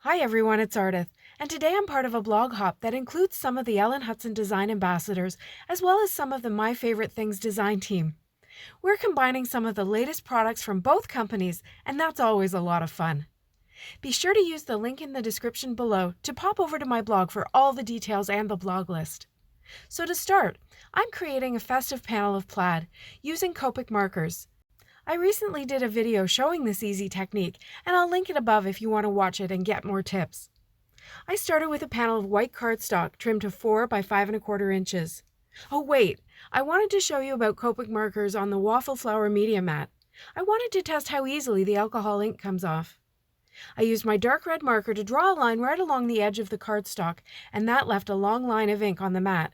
Hi everyone, it's Ardith, and today I'm part of a blog hop that includes some of the Ellen Hutson design ambassadors, as well as some of the My Favorite Things design team. We're combining some of the latest products from both companies, and that's always a lot of fun. Be sure to use the link in the description below to pop over to my blog for all the details and the blog list. So to start, I'm creating a festive panel of plaid using Copic Markers. I recently did a video showing this easy technique, and I'll link it above if you want to watch it and get more tips. I started with a panel of white cardstock trimmed to 4 by 5¼ inches. Oh wait, I wanted to show you about Copic Markers on the Waffle Flower media mat. I wanted to test how easily the alcohol ink comes off. I used my dark red marker to draw a line right along the edge of the cardstock, and that left a long line of ink on the mat.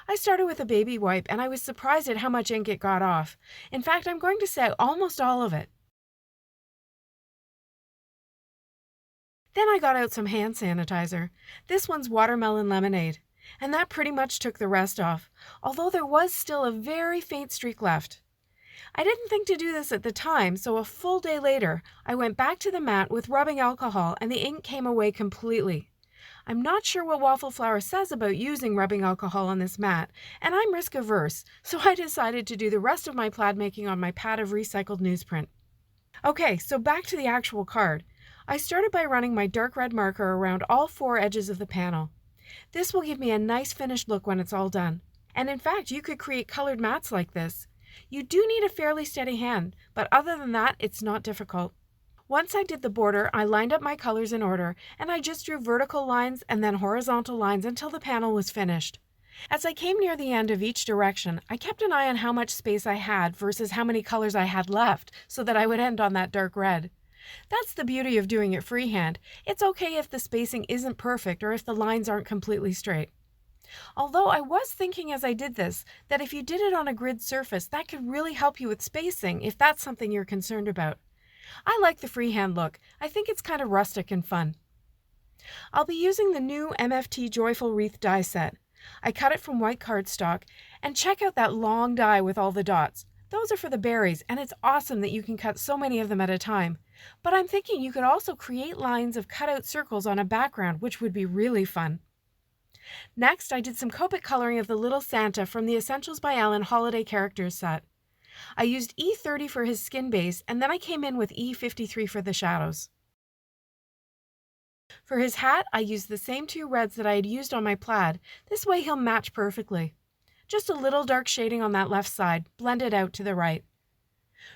I started with a baby wipe, and I was surprised at how much ink it got off. In fact, I'm going to say almost all of it. Then I got out some hand sanitizer. This one's watermelon lemonade, and that pretty much took the rest off, although there was still a very faint streak left. I didn't think to do this at the time, so a full day later, I went back to the mat with rubbing alcohol, and the ink came away completely. I'm not sure what Waffle Flower says about using rubbing alcohol on this mat, and I'm risk averse, so I decided to do the rest of my plaid making on my pad of recycled newsprint. Okay, so back to the actual card. I started by running my dark red marker around all 4 edges of the panel. This will give me a nice finished look when it's all done. And in fact, you could create colored mats like this. You do need a fairly steady hand, but other than that, it's not difficult. Once I did the border, I lined up my colors in order, and I just drew vertical lines and then horizontal lines until the panel was finished. As I came near the end of each direction, I kept an eye on how much space I had versus how many colors I had left, so that I would end on that dark red. That's the beauty of doing it freehand. It's okay if the spacing isn't perfect or if the lines aren't completely straight. Although I was thinking as I did this, that if you did it on a grid surface, that could really help you with spacing if that's something you're concerned about. I like the freehand look. I think it's kind of rustic and fun. I'll be using the new MFT Joyful Wreath die set. I cut it from white cardstock, and check out that long die with all the dots. Those are for the berries, and it's awesome that you can cut so many of them at a time. But I'm thinking you could also create lines of cut-out circles on a background, which would be really fun. Next, I did some Copic coloring of the little Santa from the Essentials by Ellen Holiday Characters set. I used E30 for his skin base, and then I came in with E53 for the shadows. For his hat, I used the same 2 reds that I had used on my plaid. This way he'll match perfectly. Just a little dark shading on that left side, blended out to the right.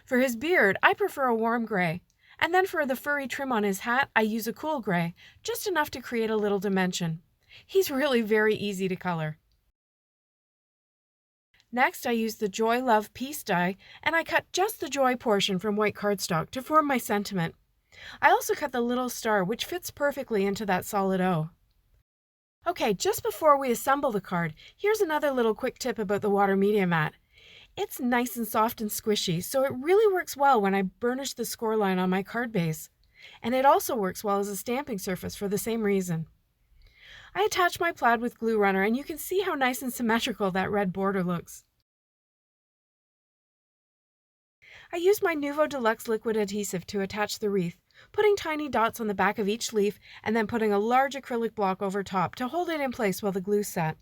For his beard, I prefer a warm gray. And then for the furry trim on his hat, I use a cool gray, just enough to create a little dimension. He's really very easy to color. Next, I used the Joy Love Peace die, and I cut just the joy portion from white cardstock to form my sentiment. I also cut the little star, which fits perfectly into that solid O. Okay, just before we assemble the card, here's another little quick tip about the water media mat. It's nice and soft and squishy, so it really works well when I burnish the score line on my card base. And it also works well as a stamping surface for the same reason. I attach my plaid with glue runner, and you can see how nice and symmetrical that red border looks. I used my Nuvo Deluxe liquid adhesive to attach the wreath, putting tiny dots on the back of each leaf and then putting a large acrylic block over top to hold it in place while the glue set.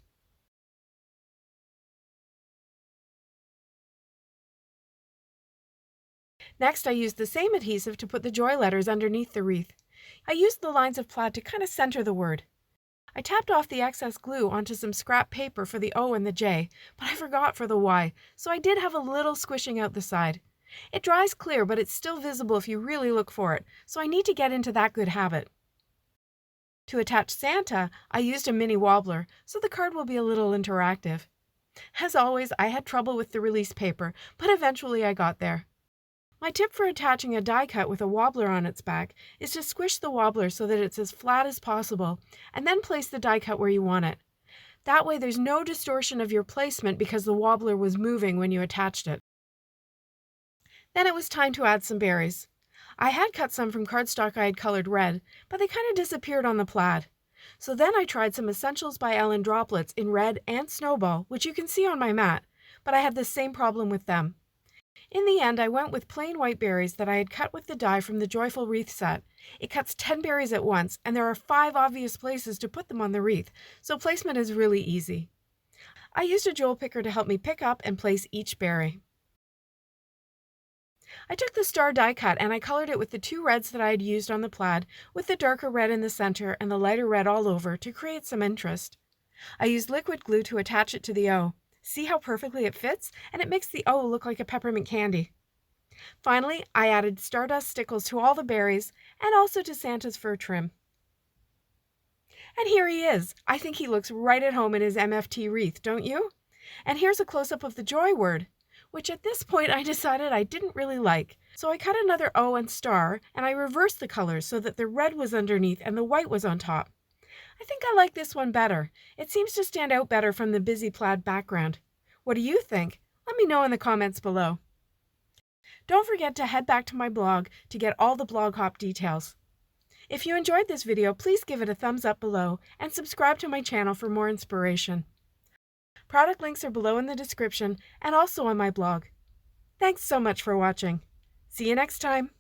Next, I used the same adhesive to put the joy letters underneath the wreath. I used the lines of plaid to kind of center the word. I tapped off the excess glue onto some scrap paper for the O and the J, but I forgot for the Y, so I did have a little squishing out the side. It dries clear, but it's still visible if you really look for it, so I need to get into that good habit. To attach Santa, I used a mini wobbler, so the card will be a little interactive. As always, I had trouble with the release paper, but eventually I got there. My tip for attaching a die cut with a wobbler on its back is to squish the wobbler so that it's as flat as possible, and then place the die cut where you want it. That way there's no distortion of your placement because the wobbler was moving when you attached it. Then it was time to add some berries. I had cut some from cardstock I had colored red, but they kind of disappeared on the plaid. So then I tried some Essentials by Ellen droplets in red and snowball, which you can see on my mat, but I had the same problem with them. In the end, I went with plain white berries that I had cut with the die from the Joyful Wreath set. It cuts 10 berries at once, and there are 5 obvious places to put them on the wreath, so placement is really easy. I used a jewel picker to help me pick up and place each berry. I took the star die cut and I colored it with the 2 reds that I had used on the plaid, with the darker red in the center and the lighter red all over to create some interest. I used liquid glue to attach it to the O. See how perfectly it fits? And it makes the O look like a peppermint candy. Finally, I added stardust stickles to all the berries and also to Santa's fur trim. And here he is. I think he looks right at home in his MFT wreath, don't you? And here's a close-up of the joy word, which at this point I decided I didn't really like. So I cut another O and star, and I reversed the colors so that the red was underneath and the white was on top. I think I like this one better. It seems to stand out better from the busy plaid background. What do you think? Let me know in the comments below. Don't forget to head back to my blog to get all the blog hop details. If you enjoyed this video, please give it a thumbs up below and subscribe to my channel for more inspiration. Product links are below in the description and also on my blog. Thanks so much for watching. See you next time.